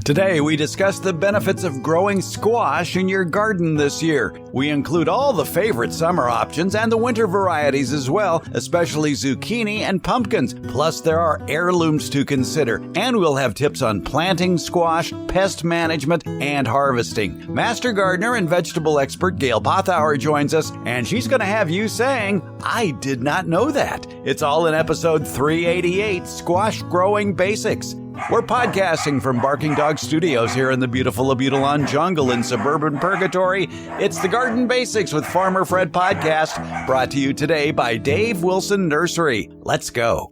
Today, we discuss the benefits of growing squash in your garden this year. We include all the favorite summer options and the winter varieties as well, especially zucchini and pumpkins. Plus, there are heirlooms to consider, and we'll have tips on planting squash, pest management, and harvesting. Master gardener and vegetable expert Gail Pothour joins us, and she's going to have you saying, "I did not know that." It's all in episode 388, Squash Growing Basics. We're podcasting from Barking Dog Studios here in the beautiful Abutilon jungle in suburban Purgatory. It's the Garden Basics with Farmer Fred podcast, brought to you today by Dave Wilson Nursery. Let's go.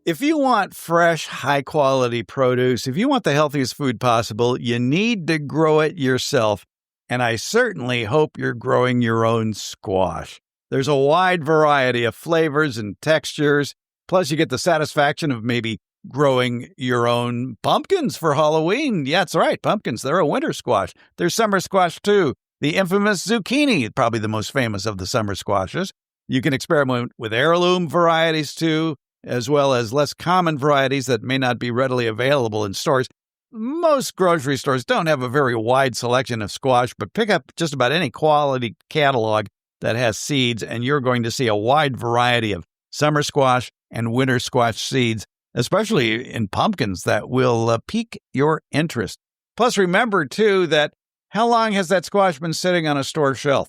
If you want fresh, high-quality produce, if you want the healthiest food possible, you need to grow it yourself. And I certainly hope you're growing your own squash. There's a wide variety of flavors and textures. Plus, you get the satisfaction of maybe growing your own pumpkins for Halloween. Yeah, that's right. Pumpkins, they're a winter squash. There's summer squash, too. The infamous zucchini, probably the most famous of the summer squashes. You can experiment with heirloom varieties, too, as well as less common varieties that may not be readily available in stores. Most grocery stores don't have a very wide selection of squash, but pick up just about any quality catalog that has seeds, and you're going to see a wide variety of summer squash and winter squash seeds, especially in pumpkins, that will pique your interest. Plus, remember, too, that how long has that squash been sitting on a store shelf?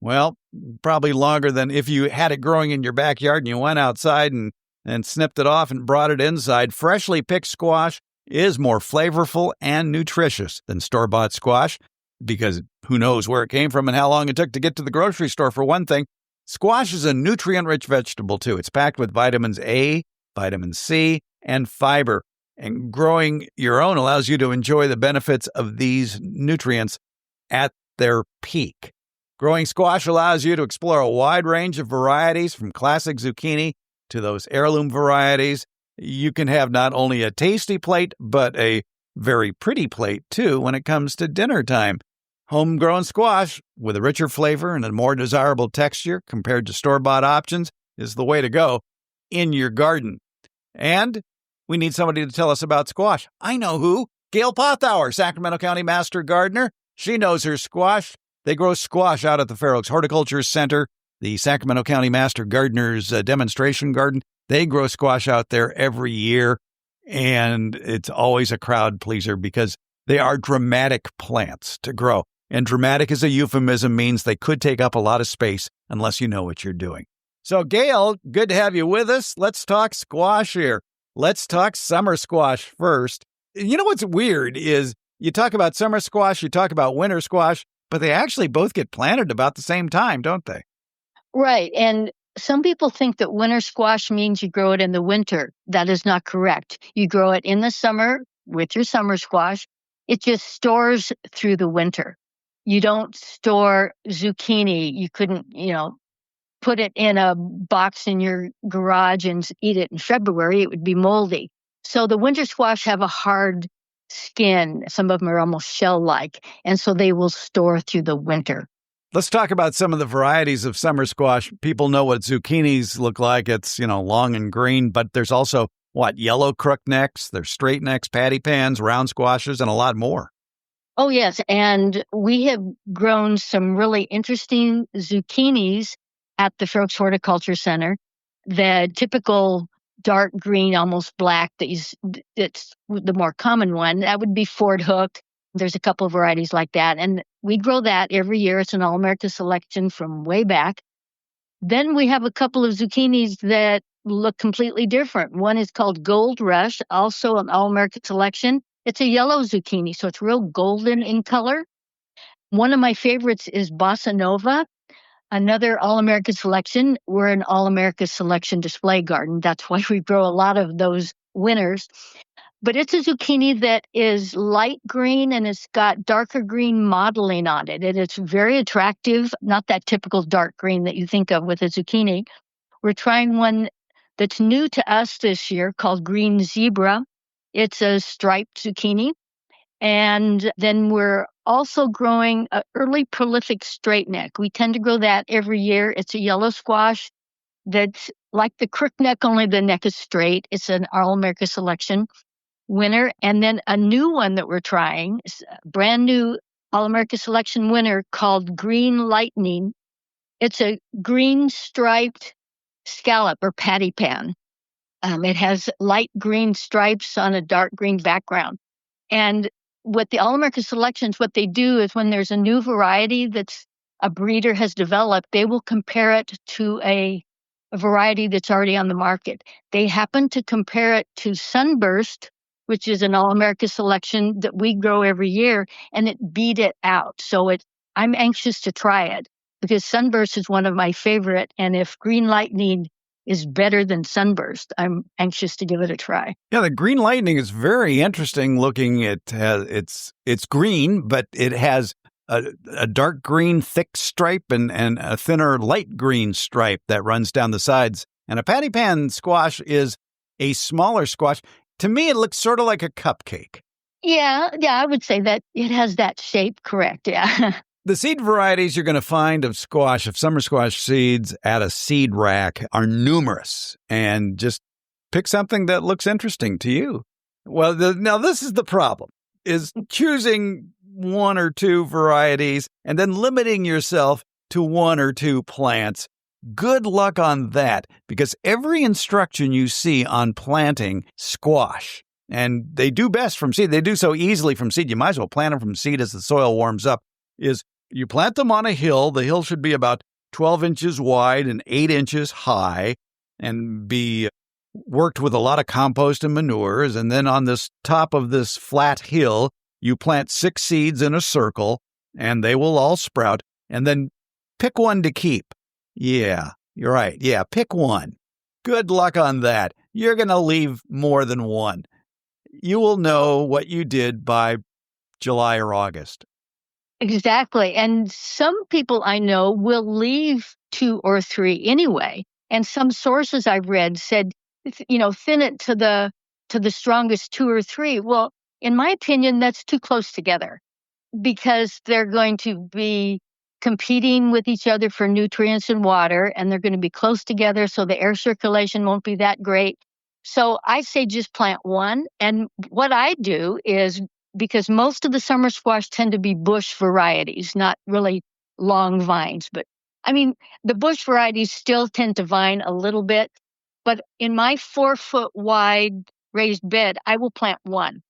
Well, probably longer than if you had it growing in your backyard and you went outside and snipped it off and brought it inside. Freshly picked squash is more flavorful and nutritious than store-bought squash, because who knows where it came from and how long it took to get to the grocery store, for one thing. Squash is a nutrient-rich vegetable, too. It's packed with vitamins A, vitamin C, and fiber. And growing your own allows you to enjoy the benefits of these nutrients at their peak. Growing squash allows you to explore a wide range of varieties, from classic zucchini to those heirloom varieties. You can have not only a tasty plate, but a very pretty plate, too, when it comes to dinner time. Homegrown squash with a richer flavor and a more desirable texture compared to store-bought options is the way to go in your garden. And we need somebody to tell us about squash. I know who. Gail Pothour, Sacramento County Master Gardener. She knows her squash. They grow squash out at the Fair Oaks Horticulture Center, the Sacramento County Master Gardener's demonstration garden. They grow squash out there every year, and it's always a crowd pleaser because they are dramatic plants to grow. And dramatic as a euphemism means they could take up a lot of space unless you know what you're doing. So, Gail, good to have you with us. Let's talk squash here. Let's talk summer squash first. You know what's weird is you talk about summer squash, you talk about winter squash, but they actually both get planted about the same time, don't they? Right. And some people think that winter squash means you grow it in the winter. That is not correct. You grow it in the summer with your summer squash. It just stores through the winter. You don't store zucchini. You couldn't, put it in a box in your garage and eat it in February. It would be moldy. So the winter squash have a hard skin. Some of them are almost shell-like, and so they will store through the winter. Let's talk about some of the varieties of summer squash. People know what zucchinis look like. It's, long and green, but there's also, yellow crooknecks, there's straight necks, patty pans, round squashes, and a lot more. Oh, yes, and we have grown some really interesting zucchinis at the Fair Oaks Horticulture Center. The typical dark green, almost black, it's the more common one. That would be Ford Hook. There's a couple of varieties like that. And we grow that every year. It's an All-America selection from way back. Then we have a couple of zucchinis that look completely different. One is called Gold Rush, also an All-America selection. It's a yellow zucchini, so it's real golden in color. One of my favorites is Bossa Nova. Another All-America selection. We're an All-America selection display garden. That's why we grow a lot of those winners. But it's a zucchini that is light green and it's got darker green modeling on it. And it's very attractive, not that typical dark green that you think of with a zucchini. We're trying one that's new to us this year called Green Zebra. It's a striped zucchini. And then we're also growing an early prolific straight neck. We tend to grow that every year. It's a yellow squash that's like the crookneck, only the neck is straight. It's an All-America selection. winner. And then a new one that we're trying, a brand new All-America Selection winner called Green Lightning. It's a green striped scallop or patty pan. It has light green stripes on a dark green background. And what the All-America Selections, what they do is when there's a new variety that's a breeder has developed, they will compare it to a variety that's already on the market. They happen to compare it to Sunburst, which is an All-America Selection that we grow every year, and it beat it out. So I'm anxious to try it because Sunburst is one of my favorite, and if Green Lightning is better than Sunburst, I'm anxious to give it a try. Yeah, the Green Lightning is very interesting looking. It's green, but it has a dark green thick stripe and a thinner light green stripe that runs down the sides. And a patty pan squash is a smaller squash. To me, it looks sort of like a cupcake. Yeah, I would say that it has that shape, correct, yeah. The seed varieties you're going to find of summer squash seeds at a seed rack are numerous, and just pick something that looks interesting to you. Well, now this is the problem, is choosing one or two varieties and then limiting yourself to one or two plants. Good luck on that, because every instruction you see on planting squash, and they do best from seed, they do so easily from seed, you might as well plant them from seed as the soil warms up, is you plant them on a hill. The hill should be about 12 inches wide and 8 inches high and be worked with a lot of compost and manures. And then on this top of this flat hill, you plant 6 seeds in a circle and they will all sprout. And then pick one to keep. Yeah, you're right. Yeah, pick one. Good luck on that. You're going to leave more than one. You will know what you did by July or August. Exactly. And some people I know will leave 2 or 3 anyway. And some sources I've read said, thin it to the strongest 2 or 3. Well, in my opinion, that's too close together because they're going to be competing with each other for nutrients and water, and they're going to be close together, so the air circulation won't be that great. So I say just plant one. And what I do is, because most of the summer squash tend to be bush varieties, not really long vines. But I mean, the bush varieties still tend to vine a little bit. But in my 4-foot wide raised bed, I will plant one.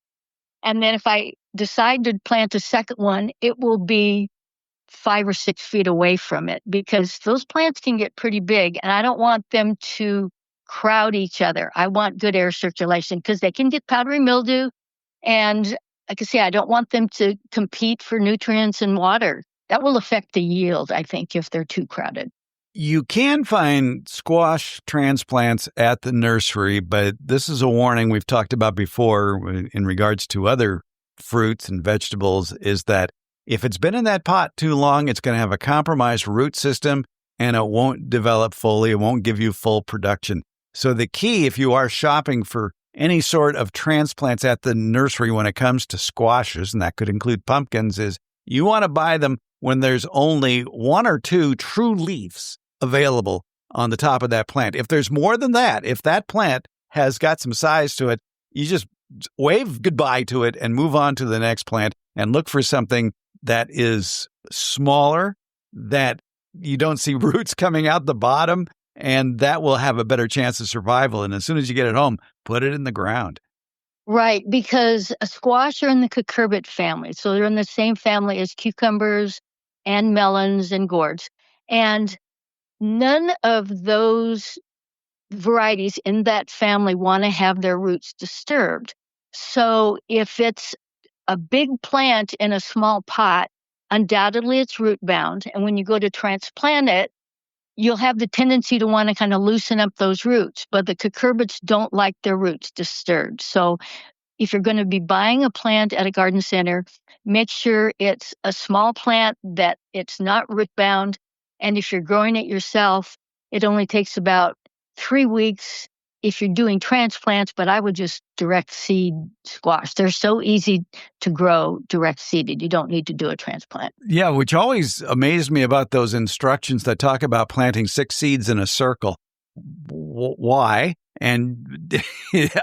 And then if I decide to plant a second one, it will be 5 or 6 feet away from it, because those plants can get pretty big and I don't want them to crowd each other. I want good air circulation because they can get powdery mildew. And like I say, I don't want them to compete for nutrients and water. That will affect the yield, I think, if they're too crowded. You can find squash transplants at the nursery, but this is a warning we've talked about before in regards to other fruits and vegetables, is that if it's been in that pot too long, it's going to have a compromised root system and it won't develop fully. It won't give you full production. So the key, if you are shopping for any sort of transplants at the nursery when it comes to squashes, and that could include pumpkins, is you want to buy them when there's only 1 or 2 true leaves available on the top of that plant. If there's more than that, if that plant has got some size to it, you just wave goodbye to it and move on to the next plant and look for something that is smaller, that you don't see roots coming out the bottom, and that will have a better chance of survival. And as soon as you get it home, put it in the ground. Right, because a squash are in the cucurbit family. So they're in the same family as cucumbers and melons and gourds. And none of those varieties in that family want to have their roots disturbed. So if it's a big plant in a small pot, undoubtedly it's root bound. And when you go to transplant it, you'll have the tendency to want to kind of loosen up those roots. But the cucurbits don't like their roots disturbed. So if you're going to be buying a plant at a garden center, make sure it's a small plant, that it's not root bound. And if you're growing it yourself, it only takes about 3 weeks if you're doing transplants, but I would just direct seed squash. They're so easy to grow direct seeded. You don't need to do a transplant. Yeah, which always amazed me about those instructions that talk about planting 6 seeds in a circle. Why? And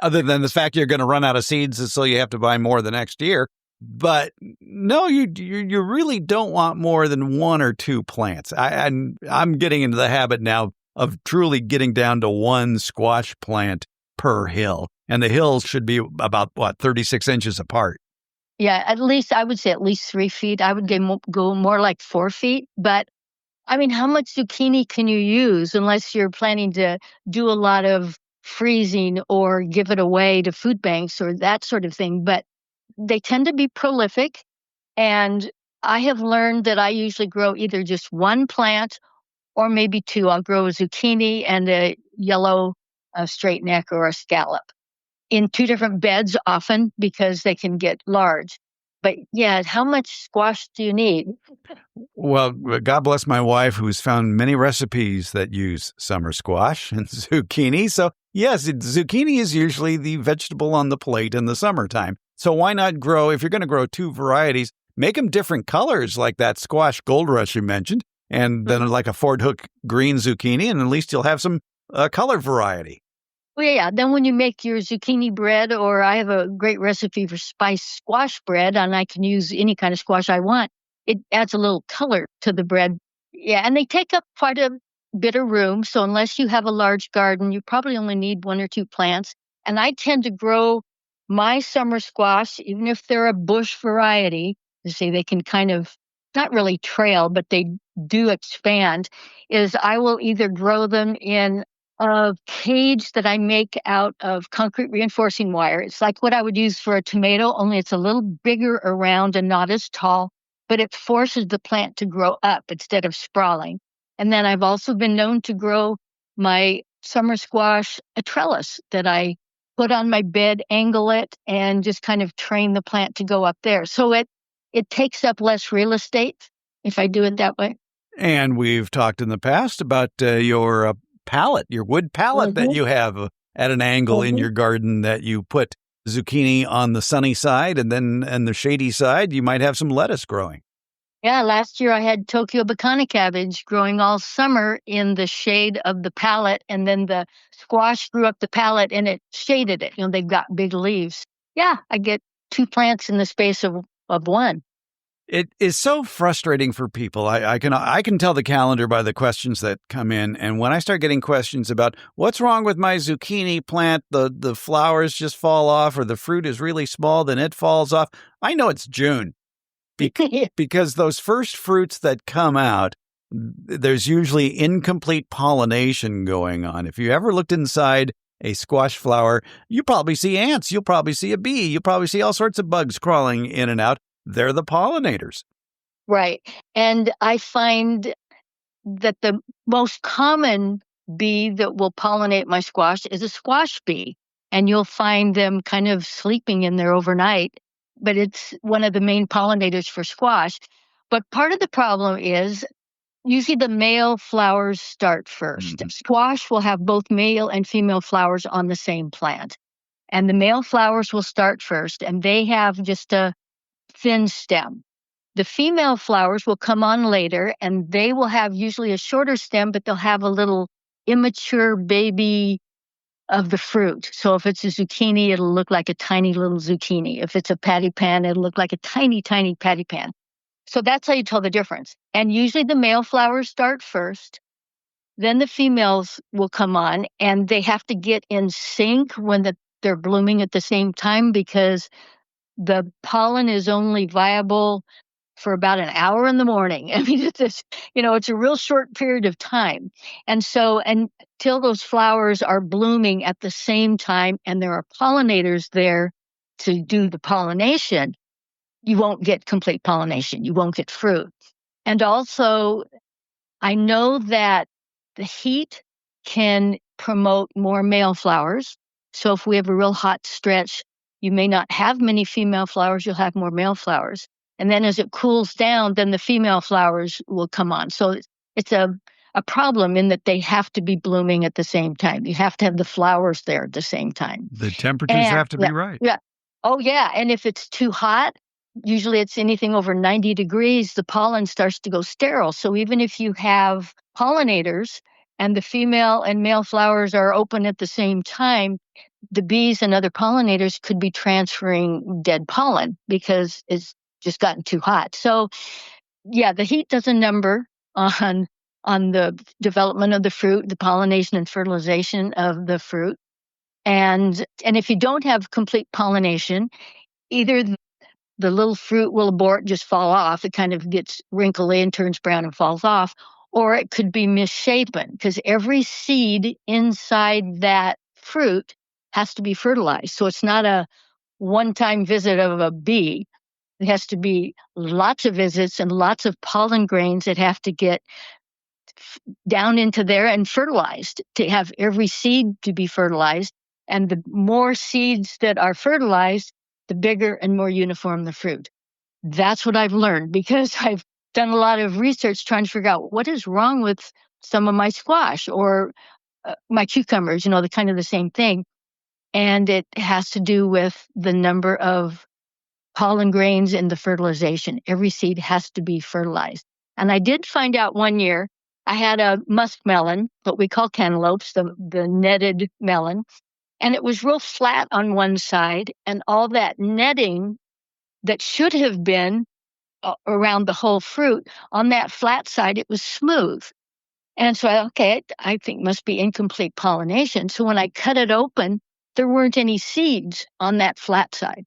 other than the fact you're going to run out of seeds, so you have to buy more the next year. But no, you really don't want more than one or two plants. I'm getting into the habit now of truly getting down to one squash plant per hill. And the hills should be about, 36 inches apart. Yeah, at least I would say at least 3 feet. I would go more like 4 feet. But I mean, how much zucchini can you use unless you're planning to do a lot of freezing or give it away to food banks or that sort of thing? But they tend to be prolific. And I have learned that I usually grow either just one plant or maybe two. I'll grow a zucchini and a yellow straight neck or a scallop in two different beds often because they can get large. But yeah, how much squash do you need? Well, God bless my wife, who's found many recipes that use summer squash and zucchini. So, yes, zucchini is usually the vegetable on the plate in the summertime. So, why not grow, if you're going to grow two varieties, make them different colors like that squash gold rush you mentioned, and then like a Ford Hook green zucchini, and at least you'll have some color variety. Well, yeah. Then when you make your zucchini bread, or I have a great recipe for spiced squash bread, and I can use any kind of squash I want, it adds a little color to the bread. Yeah, and they take up quite a bit of room. So unless you have a large garden, you probably only need one or two plants. And I tend to grow my summer squash, even if they're a bush variety, to say they can kind of not really trail, but they do expand, is I will either grow them in a cage that I make out of concrete reinforcing wire. It's like what I would use for a tomato, only it's a little bigger around and not as tall, but it forces the plant to grow up instead of sprawling. And then I've also been known to grow my summer squash a trellis that I put on my bed, angle it, and just kind of train the plant to go up there. So it takes up less real estate if I do it that way. And we've talked in the past about your pallet, your wood pallet that you have at an angle in your garden that you put zucchini on the sunny side, and then on the shady side, you might have some lettuce growing. Yeah, last year I had Tokyo bakana cabbage growing all summer in the shade of the pallet, and then the squash grew up the pallet and it shaded it. They've got big leaves. Yeah, I get two plants in the space of one. It is so frustrating for people. I can tell the calendar by the questions that come in, and when I start getting questions about what's wrong with my zucchini plant, the flowers just fall off, or the fruit is really small, then it falls off. I know it's June because those first fruits that come out, there's usually incomplete pollination going on. If you ever looked inside a squash flower, you probably see ants, you'll probably see a bee, you'll probably see all sorts of bugs crawling in and out. They're the pollinators. Right. And I find that the most common bee that will pollinate my squash is a squash bee. And you'll find them kind of sleeping in there overnight. But it's one of the main pollinators for squash. But part of the problem is usually the male flowers start first. Mm-hmm. Squash will have both male and female flowers on the same plant. And the male flowers will start first, and they have just a thin stem. The female flowers will come on later, and they will have usually a shorter stem, but they'll have a little immature baby of the fruit. So if it's a zucchini, it'll look like a tiny little zucchini. If it's a patty pan, it'll look like a tiny, tiny patty pan. So that's how you tell the difference. And usually the male flowers start first, then the females will come on, and they have to get in sync when they're blooming at the same time, because the pollen is only viable for about an hour in the morning. I mean, it's a real short period of time. And so until those flowers are blooming at the same time and there are pollinators there to do the pollination, you won't get complete pollination. You won't get fruit. And also, I know that the heat can promote more male flowers. So if we have a real hot stretch, you may not have many female flowers, you'll have more male flowers. And then as it cools down, then the female flowers will come on. So it's a problem in that they have to be blooming at the same time. You have to have the flowers there at the same time. The temperatures have to be right. Yeah. Oh, yeah. And if it's too hot, usually it's anything over 90 degrees, the pollen starts to go sterile. So even if you have pollinators and the female and male flowers are open at the same time, the bees and other pollinators could be transferring dead pollen because it's just gotten too hot. So yeah, the heat does a number on the development of the fruit, the pollination and fertilization of the fruit. And if you don't have complete pollination, either the little fruit will abort, just fall off. It kind of gets wrinkly and turns brown and falls off. Or it could be misshapen because every seed inside that fruit has to be fertilized. So it's not a one-time visit of a bee. It has to be lots of visits and lots of pollen grains that have to get down into there and fertilized to have every seed to be fertilized. And the more seeds that are fertilized, the bigger and more uniform the fruit. That's what I've learned because I've done a lot of research trying to figure out what is wrong with some of my squash or my cucumbers, the kind of the same thing. And it has to do with the number of pollen grains in the fertilization. Every seed has to be fertilized. And I did find out one year, I had a muskmelon, what we call cantaloupes, the netted melon, and it was real flat on one side, and all that netting that should have been around the whole fruit, on that flat side, it was smooth. And so, I think must be incomplete pollination. So when I cut it open, there weren't any seeds on that flat side.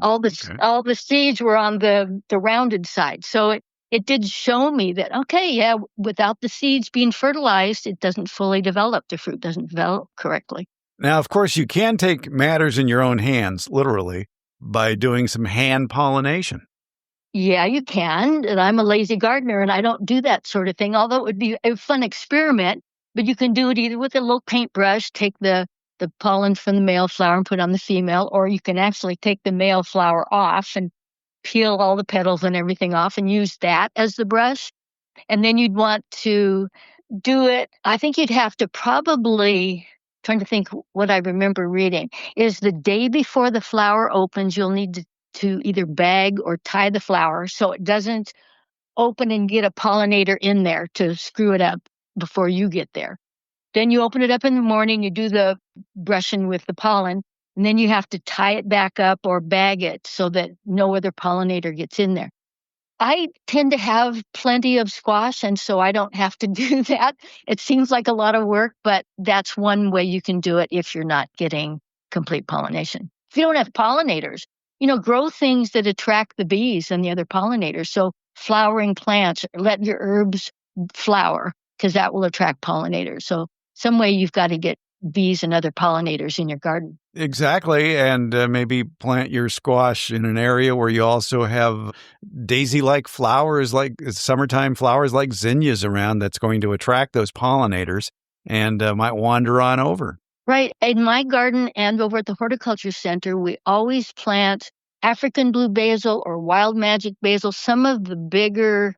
All the seeds were on the rounded side. So it did show me that, without the seeds being fertilized, it doesn't fully develop. The fruit doesn't develop correctly. Now, of course, you can take matters in your own hands, literally, by doing some hand pollination. Yeah, you can. And I'm a lazy gardener and I don't do that sort of thing, although it would be a fun experiment. But you can do it either with a little paintbrush, take the pollen from the male flower and put on the female, or you can actually take the male flower off and peel all the petals and everything off and use that as the brush. And then you'd want to do it. I think you'd have to probably, trying to think what I remember reading, is the day before the flower opens, you'll need to either bag or tie the flower so it doesn't open and get a pollinator in there to screw it up before you get there. Then you open it up in the morning, you do the brushing with the pollen, and then you have to tie it back up or bag it so that no other pollinator gets in there. I tend to have plenty of squash, and so I don't have to do that. It seems like a lot of work, but that's one way you can do it if you're not getting complete pollination. If you don't have pollinators, grow things that attract the bees and the other pollinators. So flowering plants, let your herbs flower because that will attract pollinators. So some way you've got to get bees and other pollinators in your garden. Exactly. And maybe plant your squash in an area where you also have daisy-like flowers, like summertime flowers like zinnias around that's going to attract those pollinators and might wander on over. Right. In my garden and over at the Horticulture Center, we always plant African blue basil or wild magic basil, some of the bigger,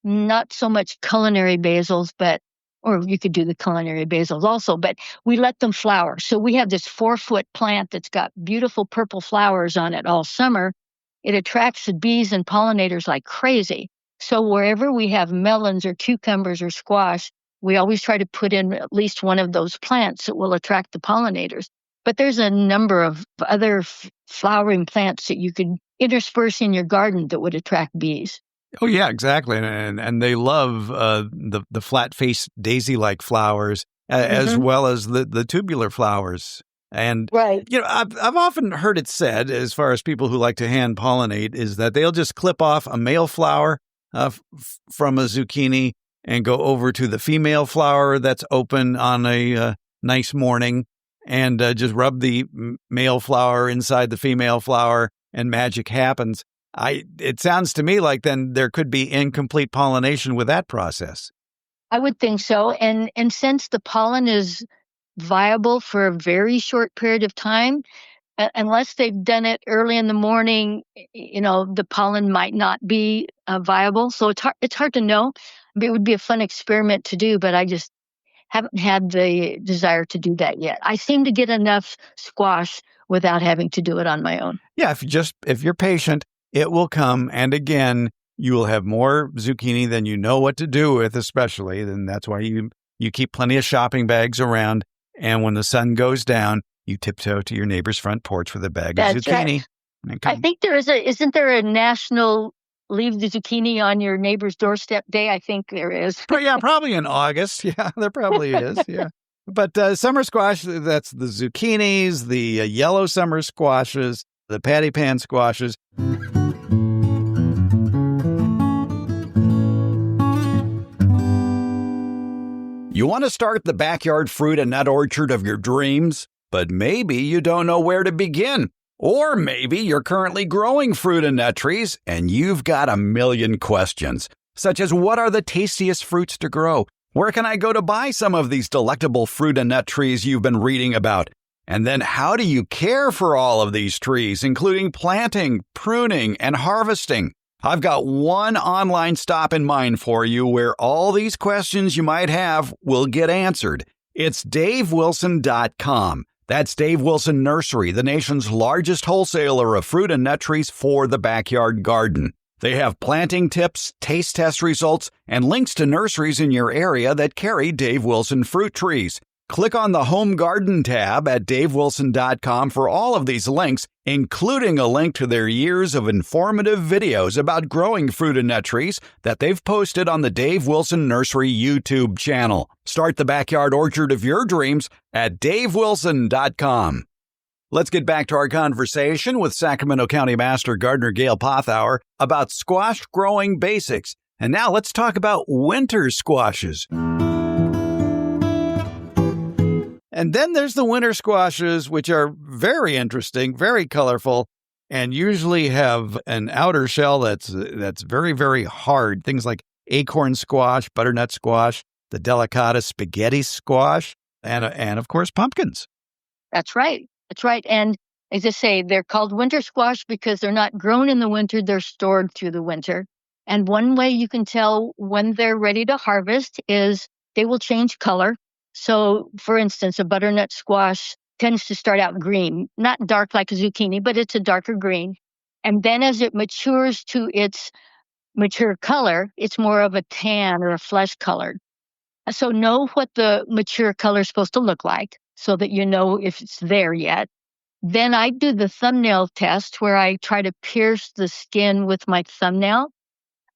not so much culinary basils, or you could do the culinary basils also, but we let them flower. So we have this 4-foot plant that's got beautiful purple flowers on it all summer. It attracts the bees and pollinators like crazy. So wherever we have melons or cucumbers or squash, we always try to put in at least one of those plants that will attract the pollinators. But there's a number of other flowering plants that you could intersperse in your garden that would attract bees. Oh, yeah, exactly. And they love the flat-faced daisy-like flowers as well as the tubular flowers. And, right. I've often heard it said, as far as people who like to hand pollinate, is that they'll just clip off a male flower from a zucchini and go over to the female flower that's open on a nice morning and just rub the male flower inside the female flower and magic happens. It sounds to me like then there could be incomplete pollination with that process. I would think so. And since the pollen is viable for a very short period of time, unless they've done it early in the morning, the pollen might not be viable. So it's hard to know. It would be a fun experiment to do, but I just haven't had the desire to do that yet. I seem to get enough squash without having to do it on my own. Yeah, if you're patient, it will come. And again, you will have more zucchini than you know what to do with, especially. Then that's why you You keep plenty of shopping bags around, and when the sun goes down, you tiptoe to your neighbor's front porch with a bag of That's right. zucchini. And I think isn't there a national leave the zucchini on your neighbor's doorstep day? I think there is. Yeah, probably in August. Yeah, there probably is. Yeah. But summer squash, that's the zucchinis, the yellow summer squashes, the patty pan squashes. You want to start the backyard fruit and nut orchard of your dreams, but maybe you don't know where to begin. Or maybe you're currently growing fruit and nut trees and you've got a million questions, such as what are the tastiest fruits to grow? Where can I go to buy some of these delectable fruit and nut trees you've been reading about? And then how do you care for all of these trees, including planting, pruning, and harvesting? I've got one online stop in mind for you where all these questions you might have will get answered. It's DaveWilson.com. That's Dave Wilson Nursery, the nation's largest wholesaler of fruit and nut trees for the backyard garden. They have planting tips, taste test results, and links to nurseries in your area that carry Dave Wilson fruit trees. Click on the Home Garden tab at DaveWilson.com for all of these links, including a link to their years of informative videos about growing fruit and nut trees that they've posted on the Dave Wilson Nursery YouTube channel. Start the backyard orchard of your dreams at DaveWilson.com. Let's get back to our conversation with Sacramento County Master Gardener Gail Pothour about squash growing basics. And now let's talk about winter squashes. And then there's the winter squashes, which are very interesting, very colorful, and usually have an outer shell that's very, very hard. Things like acorn squash, butternut squash, the delicata spaghetti squash, and of course, pumpkins. That's right. That's right. And as I say, they're called winter squash because they're not grown in the winter, they're stored through the winter. And one way you can tell when they're ready to harvest is they will change color. So, for instance, a butternut squash tends to start out green, not dark like a zucchini, but it's a darker green. And then as it matures to its mature color, it's more of a tan or a flesh color. So know what the mature color is supposed to look like so that you know if it's there yet. Then I do the thumbnail test where I try to pierce the skin with my thumbnail.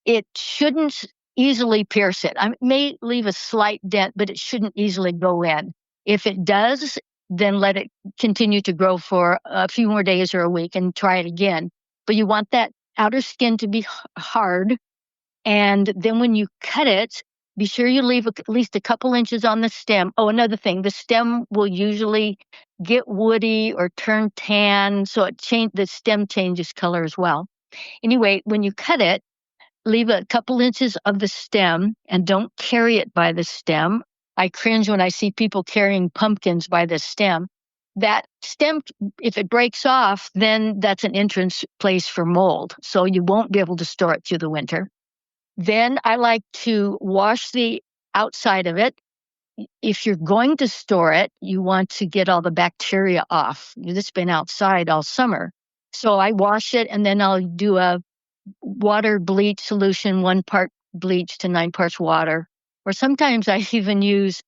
It shouldn't easily pierce it. I may leave a slight dent, but it shouldn't easily go in. If it does, then let it continue to grow for a few more days or a week and try it again. But you want that outer skin to be hard. And then when you cut it, be sure you leave at least a couple inches on the stem. Oh, another thing, the stem will usually get woody or turn tan, so the stem changes color as well. Anyway, when you cut it, leave a couple inches of the stem and don't carry it by the stem. I cringe when I see people carrying pumpkins by the stem. That stem, if it breaks off, then that's an entrance place for mold. So you won't be able to store it through the winter. Then I like to wash the outside of it. If you're going to store it, you want to get all the bacteria off. It's been outside all summer. So I wash it and then I'll do a water bleach solution, 1 part bleach to 9 parts water. Or sometimes I even use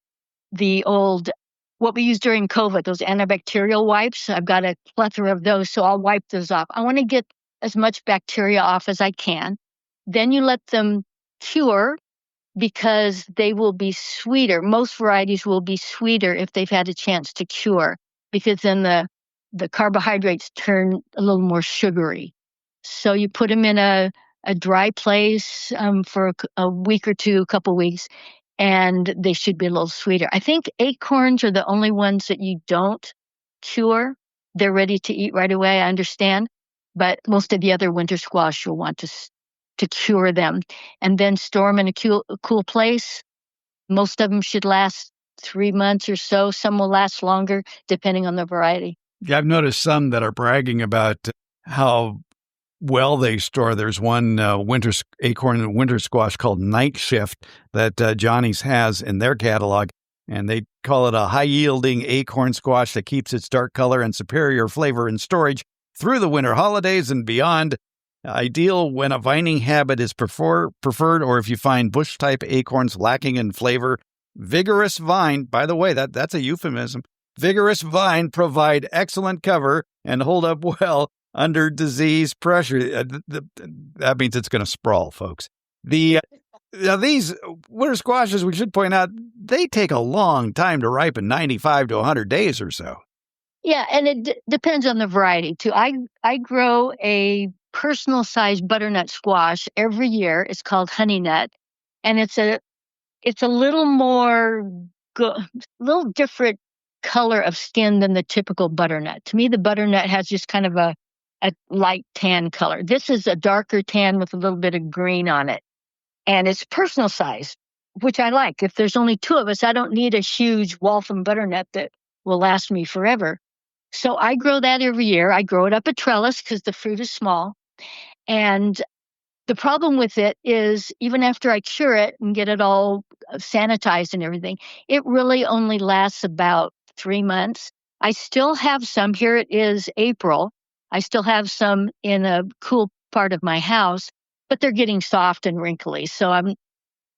the old, what we used during COVID, those antibacterial wipes. I've got a plethora of those, so I'll wipe those off. I want to get as much bacteria off as I can. Then you let them cure because they will be sweeter. Most varieties will be sweeter if they've had a chance to cure, because then the carbohydrates turn a little more sugary. So you put them in a dry place for a week or two, a couple weeks, and they should be a little sweeter. I think acorns are the only ones that you don't cure. They're ready to eat right away, I understand. But most of the other winter squash you'll want to cure them and then store them in a cool place. Most of them should last 3 months or so. Some will last longer, depending on the variety. Yeah, I've noticed some that are bragging about how well they store. There's one acorn winter squash called Night Shift that Johnny's has in their catalog, and they call it a high-yielding acorn squash that keeps its dark color and superior flavor in storage through the winter holidays and beyond. Ideal when a vining habit is preferred, or if you find bush-type acorns lacking in flavor Vigorous vine, by the way, that's a euphemism. Vigorous vine provide excellent cover and hold up well under disease pressure. That means it's going to sprawl, folks. Now these winter squashes, we should point out, they take a long time to ripen, 95 to 100 days or so. Yeah, and it depends on the variety too. I grow a personal sized butternut squash every year. It's called honey nut, and it's a little more little different color of skin than the typical butternut. To me, the butternut has just kind of a light tan color. This is a darker tan with a little bit of green on it, and it's personal size, which I like. If there's only two of us, I don't need a huge Waltham butternut that will last me forever. So I grow that every year. I grow it up a trellis because the fruit is small. And the problem with it is even after I cure it and get it all sanitized and everything, it really only lasts about 3 months. I still have some. Here it is April. I still have some in a cool part of my house, but they're getting soft and wrinkly. So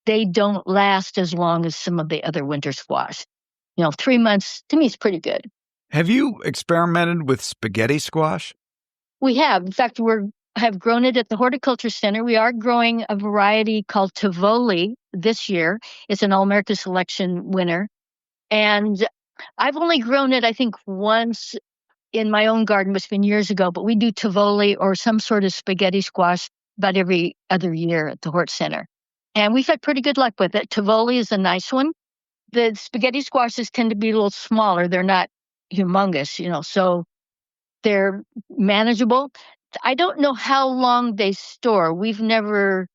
they don't last as long as some of the other winter squash. 3 months to me is pretty good. Have you experimented with spaghetti squash? We have. In fact, have grown it at the Horticulture Center. We are growing a variety called Tivoli this year. It's an All-America Selection winner. And I've only grown it, I think, once in my own garden, which has been years ago, but we do Tivoli or some sort of spaghetti squash about every other year at the Hort Center. And we've had pretty good luck with it. Tivoli is a nice one. The spaghetti squashes tend to be a little smaller. They're not humongous, so they're manageable. I don't know how long they store. We've never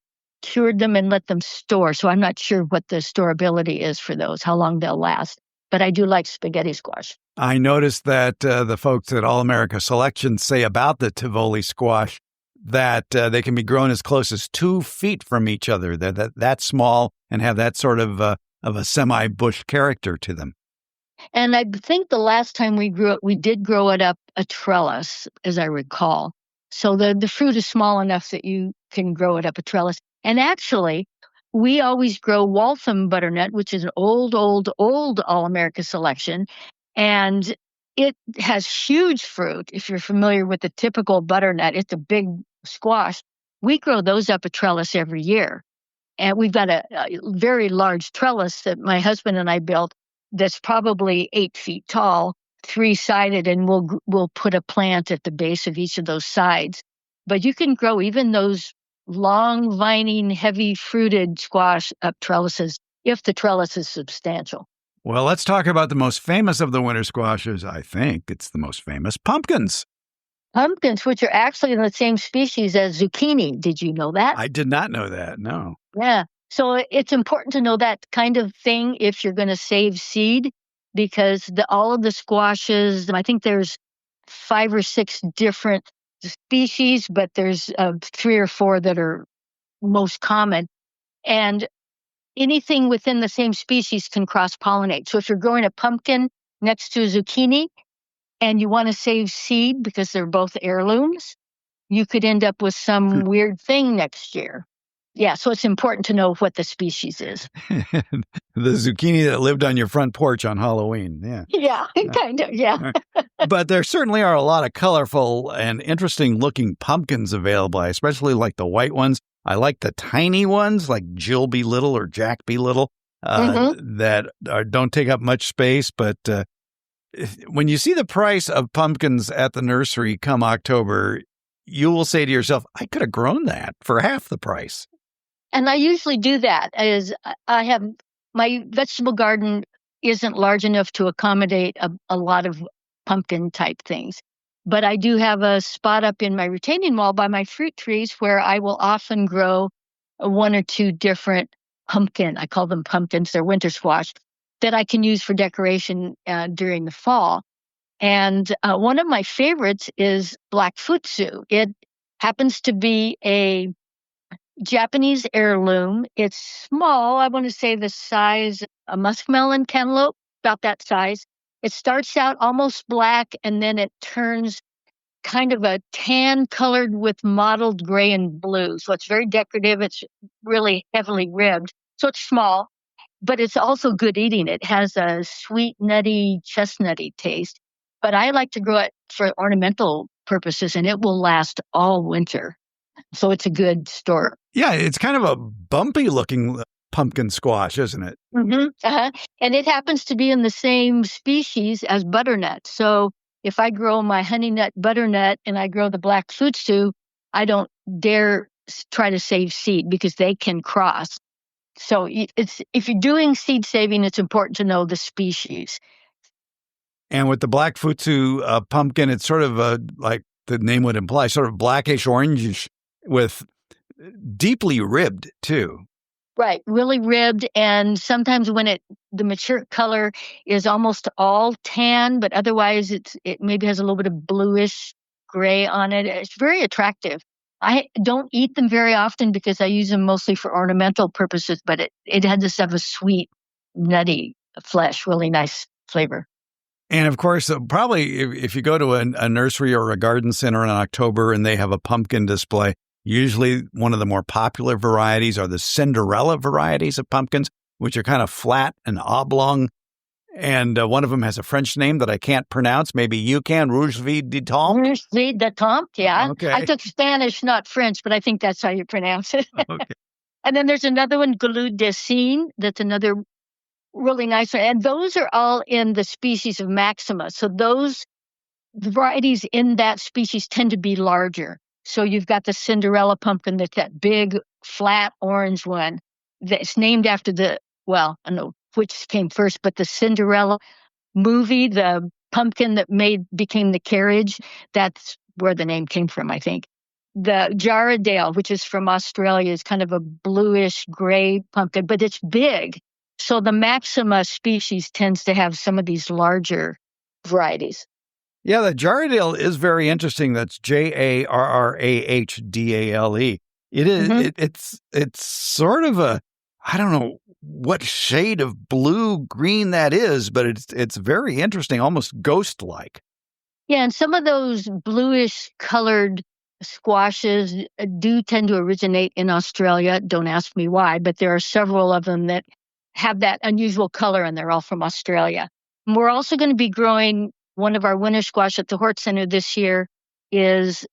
cured them and let them store, so I'm not sure what the storability is for those, how long they'll last. But I do like spaghetti squash. I noticed that the folks at All America Selection say about the Tivoli squash that they can be grown as close as 2 feet from each other. They're that small and have that sort of a semi-bush character to them. And I think the last time we grew it, we did grow it up a trellis, as I recall. So the fruit is small enough that you can grow it up a trellis. And actually, we always grow Waltham butternut, which is an old All-America Selection. And it has huge fruit. If you're familiar with the typical butternut, it's a big squash. We grow those up a trellis every year. And we've got a very large trellis that my husband and I built that's probably 8 feet tall, 3-sided, and we'll put a plant at the base of each of those sides. But you can grow even those long, vining, heavy fruited squash up trellises if the trellis is substantial. Well, let's talk about the most famous of the winter squashes. I think it's the most famous, pumpkins. Pumpkins, which are actually in the same species as zucchini. Did you know that? I did not know that, no. Yeah. So it's important to know that kind of thing if you're going to save seed, because all of the squashes, I think there's 5 or 6 different species, but there's 3 or 4 that are most common. And anything within the same species can cross-pollinate. So if you're growing a pumpkin next to a zucchini and you want to save seed because they're both heirlooms, you could end up with some weird thing next year. Yeah, so it's important to know what the species is. The zucchini that lived on your front porch on Halloween. Yeah. Yeah, kind of, yeah. But there certainly are a lot of colorful and interesting looking pumpkins available. I especially like the white ones. I like the tiny ones like Jill B. Little or Jack B. Little that don't take up much space. But when you see the price of pumpkins at the nursery come October, you will say to yourself, I could have grown that for half the price. And I usually do that as I have my vegetable garden isn't large enough to accommodate a lot of pumpkin type things. But I do have a spot up in my retaining wall by my fruit trees where I will often grow 1 or 2 different pumpkin. I call them pumpkins. They're winter squash that I can use for decoration during the fall. And one of my favorites is black futsu. It happens to be a Japanese heirloom. It's small. I want to say the size a muskmelon cantaloupe, about that size. It starts out almost black and then it turns kind of a tan colored with mottled gray and blue. So it's very decorative. It's really heavily ribbed. So it's small. but it's also good eating. It has a sweet, nutty, chestnutty taste. But I like to grow it for ornamental purposes, and it will last all winter. So it's a good store. Yeah, it's kind of a bumpy looking pumpkin squash, isn't it? Mm-hmm. Uh-huh. And it happens to be in the same species as butternut. So if I grow my honey nut butternut and I grow the black futsu, I don't dare try to save seed because they can cross. So it's if you're doing seed saving, it's important to know the species. And with the black futsu pumpkin, it's sort of like the name would imply, sort of blackish orangish with deeply ribbed too. Right, really ribbed, and sometimes when the mature color is almost all tan, but otherwise it maybe has a little bit of bluish gray on it. It's very attractive. I don't eat them very often because I use them mostly for ornamental purposes, but it had this have a sweet, nutty flesh, really nice flavor. And of course, probably if you go to a nursery or a garden center in October and they have a pumpkin display, usually one of the more popular varieties are the Cinderella varieties of pumpkins, which are kind of flat and oblong. And one of them has a French name that I can't pronounce. Maybe you can, Rouge-Vie de Tempe. Rouge-Vie de Tempe, yeah. Okay. I took Spanish, not French, but I think that's how you pronounce it. Okay. And then there's another one, Galou de Cygne, that's another really nice one. And those are all in the species of Maxima. So those varieties in that species tend to be larger. So you've got the Cinderella pumpkin, that's that big, flat orange one that's named after I don't know which came first, but the Cinderella movie, the pumpkin that became the carriage, that's where the name came from, I think. The Jarrahdale, which is from Australia, is kind of a bluish gray pumpkin, but it's big. So the Maxima species tends to have some of these larger varieties. Yeah, the Jarrahdale is very interesting. That's Jarrahdale. It is. It's sort of I don't know what shade of blue green that is, but it's very interesting, almost ghost-like. Yeah, and some of those bluish colored squashes do tend to originate in Australia. Don't ask me why, but there are several of them that have that unusual color, and they're all from Australia. And we're also going to be growing one of our winter squash at the Hort Center this year is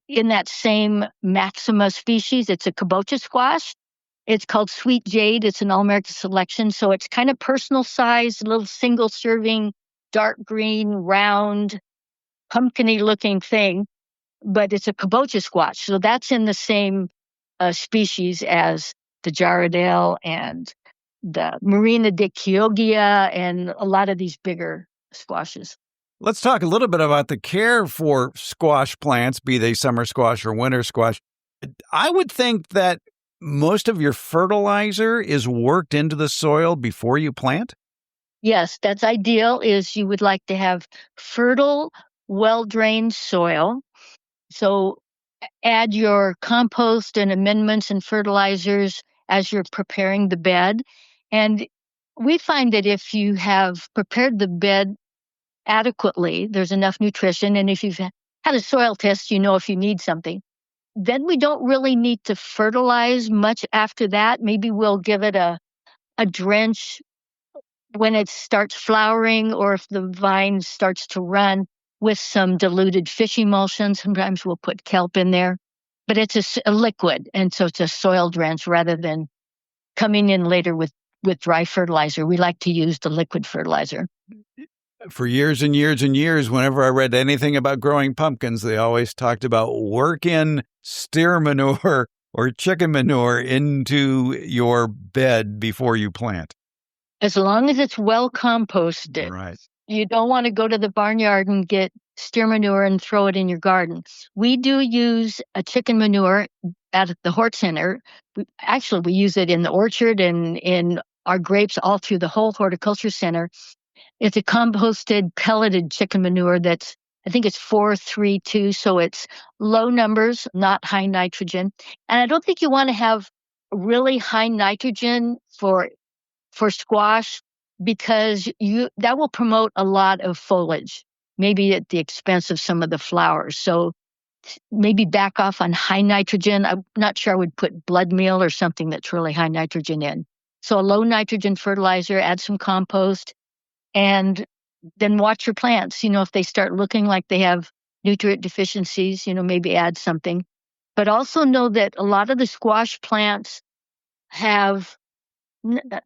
in that same Maxima species. It's a kabocha squash. It's called Sweet Jade. It's an All-American selection. So it's kind of personal size, little single serving, dark green, round, pumpkin-y looking thing, but it's a kabocha squash. So that's in the same species as the Jarrahdale and the Marina de Chioggia and a lot of these bigger squashes. Let's talk a little bit about the care for squash plants, be they summer squash or winter squash. I would think that most of your fertilizer is worked into the soil before you plant. Yes, that's ideal. Is you would like to have fertile, well-drained soil. So add your compost and amendments and fertilizers as you're preparing the bed. And we find that if you have prepared the bed adequately, there's enough nutrition. And if you've had a soil test, you know if you need something. Then we don't really need to fertilize much after that. Maybe we'll give it a drench when it starts flowering or if the vine starts to run with some diluted fish emulsion. Sometimes we'll put kelp in there, but it's a liquid. And so it's a soil drench rather than coming in later with dry fertilizer. We like to use the liquid fertilizer. For years and years and years, whenever I read anything about growing pumpkins, they always talked about work in steer manure or chicken manure into your bed before you plant. As long as it's well composted. Right. You don't want to go to the barnyard and get steer manure and throw it in your garden. We do use a chicken manure at the Hort Center. We use it in the orchard and in our grapes all through the whole horticulture center. It's a composted, pelleted chicken manure that's, I think it's 4-3-2, so it's low numbers, not high nitrogen. And I don't think you want to have really high nitrogen for squash because that will promote a lot of foliage, maybe at the expense of some of the flowers. So maybe back off on high nitrogen. I'm not sure I would put blood meal or something that's really high nitrogen in. So a low nitrogen fertilizer, add some compost, and then watch your plants. If they start looking like they have nutrient deficiencies, maybe add something. But also know that a lot of the squash plants have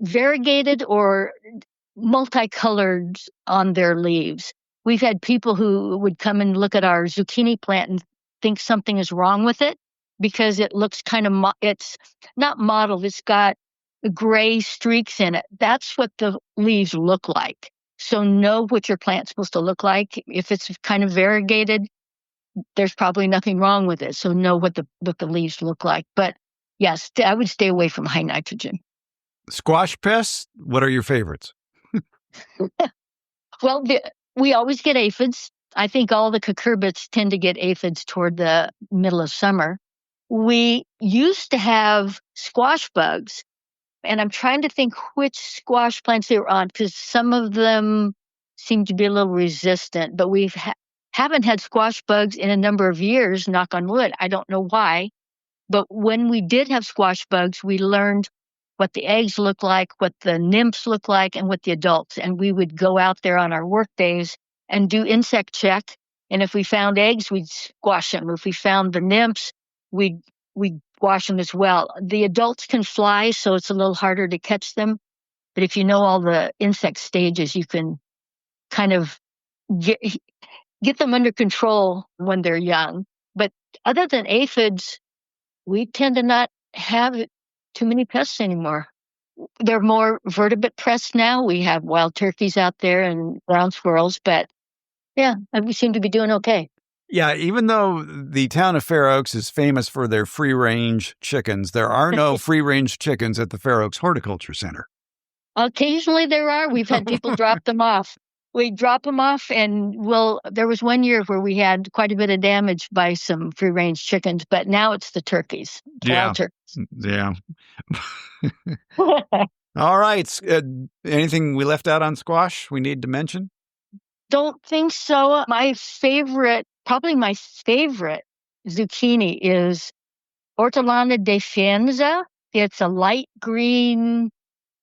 variegated or multicolored on their leaves. We've had people who would come and look at our zucchini plant and think something is wrong with it because it looks kind of, it's not mottled, it's got gray streaks in it. That's what the leaves look like. So know what your plant's supposed to look like. If it's kind of variegated, there's probably nothing wrong with it. So know what the leaves look like. But yes, I would stay away from high nitrogen. Squash pests, what are your favorites? Well, we always get aphids. I think all the cucurbits tend to get aphids toward the middle of summer. We used to have squash bugs, and I'm trying to think which squash plants they were on because some of them seem to be a little resistant, but we haven't had squash bugs in a number of years, knock on wood. I don't know why. But when we did have squash bugs, we learned what the eggs look like, what the nymphs look like, and what the adults. And we would go out there on our work days and do insect check. And if we found eggs, we'd squash them. If we found the nymphs, we'd squash them as well. The adults can fly, so it's a little harder to catch them. But if you know all the insect stages, you can kind of get them under control when they're young. But other than aphids, we tend to not have too many pests anymore. They're more vertebrate pests now. We have wild turkeys out there and ground squirrels, but yeah, we seem to be doing okay. Yeah, even though the town of Fair Oaks is famous for their free-range chickens, there are no free-range chickens at the Fair Oaks Horticulture Center. Occasionally there are. We've had people drop them off. We drop them off, and there was one year where we had quite a bit of damage by some free-range chickens, but now it's the turkeys. Yeah. Yeah. All right. Anything we left out on squash we need to mention? Don't think so. Probably my favorite zucchini is Ortolana de Fienza. It's a light green.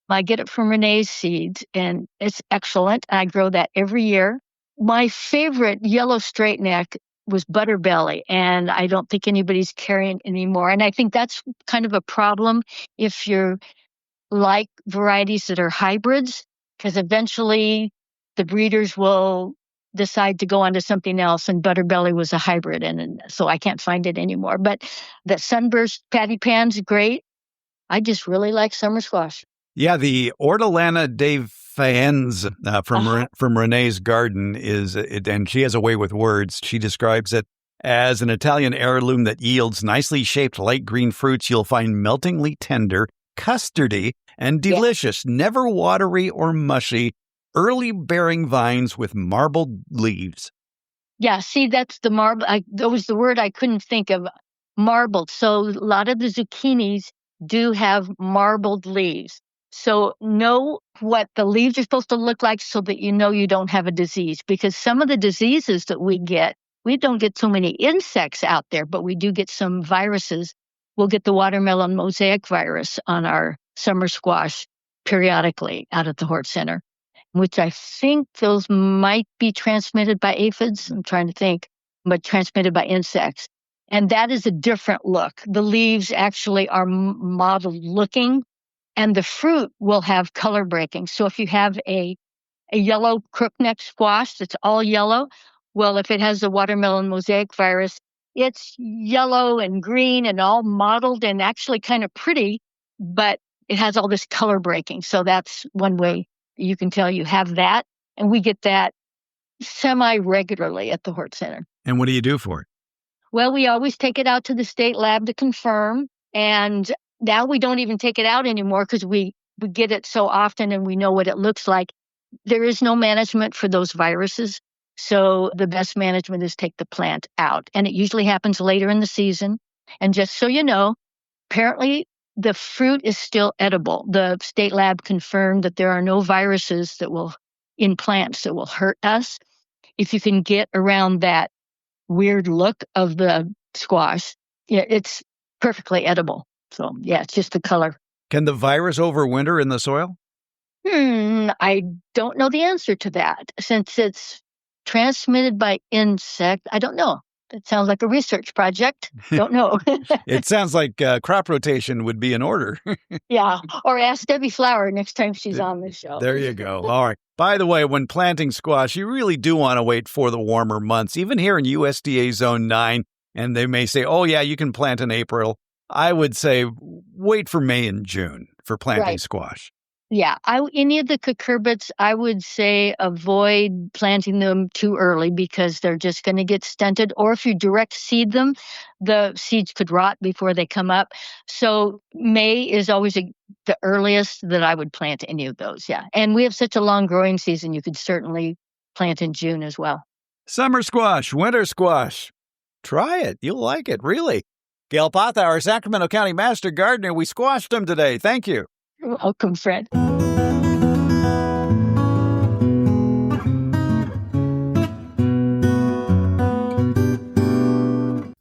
I get it from Renee's seeds, and it's excellent. I grow that every year. My favorite yellow straight neck was Butterbelly, and I don't think anybody's carrying it anymore. And I think that's kind of a problem if you're like varieties that are hybrids, because eventually the breeders will decide to go on to something else, and Butterbelly was a hybrid, and so I can't find it anymore. But the Sunburst Patty Pan's great. I just really like summer squash. Yeah, the Ortolana de Faenza from Renee's garden and she has a way with words. She describes it as an Italian heirloom that yields nicely shaped light green fruits you'll find meltingly tender, custardy, and delicious, never watery or mushy, early bearing vines with marbled leaves. Yeah, see, that's the marble. That was the word I couldn't think of, marbled. So a lot of the zucchinis do have marbled leaves. So know what the leaves are supposed to look like so that you know you don't have a disease. Because some of the diseases that we don't get so many insects out there, but we do get some viruses. We'll get the watermelon mosaic virus on our summer squash periodically out at the Hort Center, which I think those might be transmitted by aphids. I'm trying to think, but transmitted by insects. And that is a different look. The leaves actually are mottled looking, and the fruit will have color breaking. So if you have a yellow crookneck squash that's all yellow, well, if it has the watermelon mosaic virus, it's yellow and green and all mottled and actually kind of pretty, but it has all this color breaking. So that's one way you can tell you have that. And we get that semi-regularly at the Hort Center. And what do you do for it? Well, we always take it out to the state lab to confirm. And now we don't even take it out anymore because we get it so often and we know what it looks like. There is no management for those viruses. So the best management is take the plant out. And it usually happens later in the season. And just so you know, apparently the fruit is still edible. The state lab confirmed that there are no viruses in plants that will hurt us. If you can get around that weird look of the squash, it's perfectly edible. So yeah, it's just the color. Can the virus overwinter in the soil? I don't know the answer to that. Since it's transmitted by insect, I don't know. That sounds like a research project. Don't know. It sounds like crop rotation would be in order. Yeah, or ask Debbie Flower next time she's on the show. There you go. All right. By the way, when planting squash, you really do want to wait for the warmer months, even here in USDA Zone 9. And they may say, oh, yeah, you can plant in April. I would say wait for May and June for planting squash. Yeah, any of the cucurbits, I would say avoid planting them too early because they're just going to get stunted. Or if you direct seed them, the seeds could rot before they come up. So May is always the earliest that I would plant any of those. Yeah, and we have such a long growing season, you could certainly plant in June as well. Summer squash, winter squash. Try it. You'll like it, really. Gail Pothour, Sacramento County Master Gardener. We squashed them today. Thank you. You're welcome, Fred.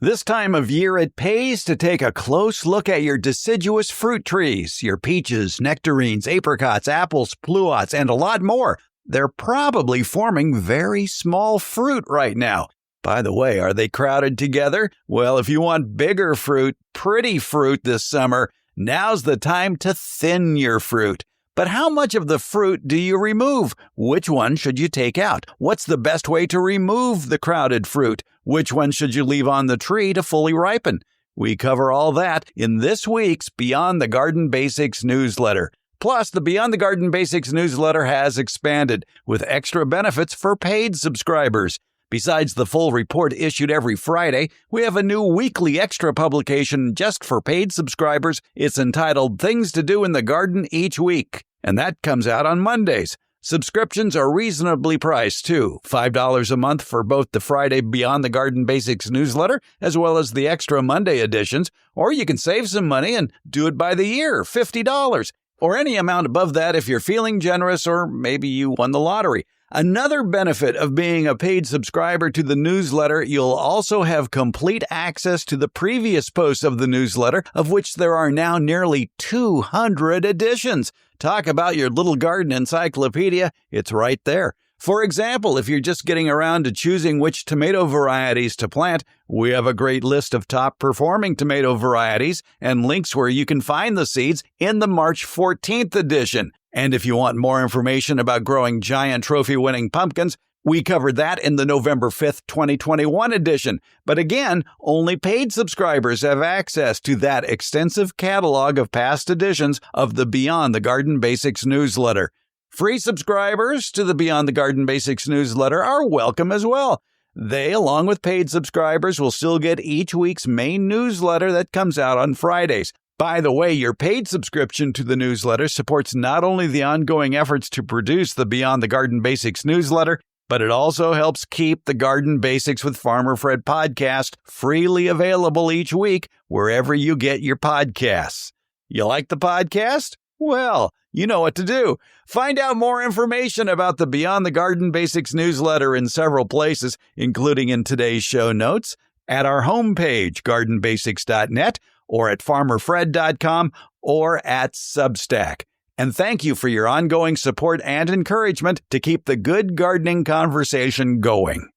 This time of year, it pays to take a close look at your deciduous fruit trees, your peaches, nectarines, apricots, apples, pluots, and a lot more. They're probably forming very small fruit right now. By the way, are they crowded together? Well, if you want bigger fruit, pretty fruit this summer, now's the time to thin your fruit. But how much of the fruit do you remove? Which one should you take out? What's the best way to remove the crowded fruit? Which one should you leave on the tree to fully ripen? We cover all that in this week's Beyond the Garden Basics newsletter. Plus, the Beyond the Garden Basics newsletter has expanded with extra benefits for paid subscribers. Besides the full report issued every Friday, we have a new weekly extra publication just for paid subscribers. It's entitled Things to Do in the Garden Each Week, and that comes out on Mondays. Subscriptions are reasonably priced, too. $5 a month for both the Friday Beyond the Garden Basics newsletter as well as the extra Monday editions, or you can save some money and do it by the year, $50, or any amount above that if you're feeling generous or maybe you won the lottery. Another benefit of being a paid subscriber to the newsletter, you'll also have complete access to the previous posts of the newsletter, of which there are now nearly 200 editions. Talk about your little garden encyclopedia. It's right there. For example, if you're just getting around to choosing which tomato varieties to plant, we have a great list of top-performing tomato varieties and links where you can find the seeds in the March 14th edition. And if you want more information about growing giant trophy-winning pumpkins, we covered that in the November 5th, 2021 edition. But again, only paid subscribers have access to that extensive catalog of past editions of the Beyond the Garden Basics newsletter. Free subscribers to the Beyond the Garden Basics newsletter are welcome as well. They, along with paid subscribers, will still get each week's main newsletter that comes out on Fridays. By the way, your paid subscription to the newsletter supports not only the ongoing efforts to produce the Beyond the Garden Basics newsletter, but it also helps keep the Garden Basics with Farmer Fred podcast freely available each week wherever you get your podcasts. You like the podcast? Well, you know what to do. Find out more information about the Beyond the Garden Basics newsletter in several places, including in today's show notes, at our homepage, gardenbasics.net, or at farmerfred.com, or at Substack. And thank you for your ongoing support and encouragement to keep the good gardening conversation going.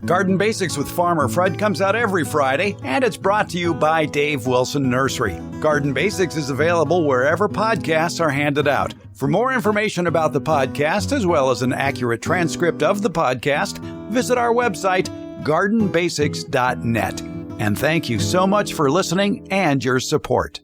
Garden Basics with Farmer Fred comes out every Friday, and it's brought to you by Dave Wilson Nursery. Garden Basics is available wherever podcasts are handed out. For more information about the podcast, as well as an accurate transcript of the podcast, visit our website, gardenbasics.net. And thank you so much for listening and your support.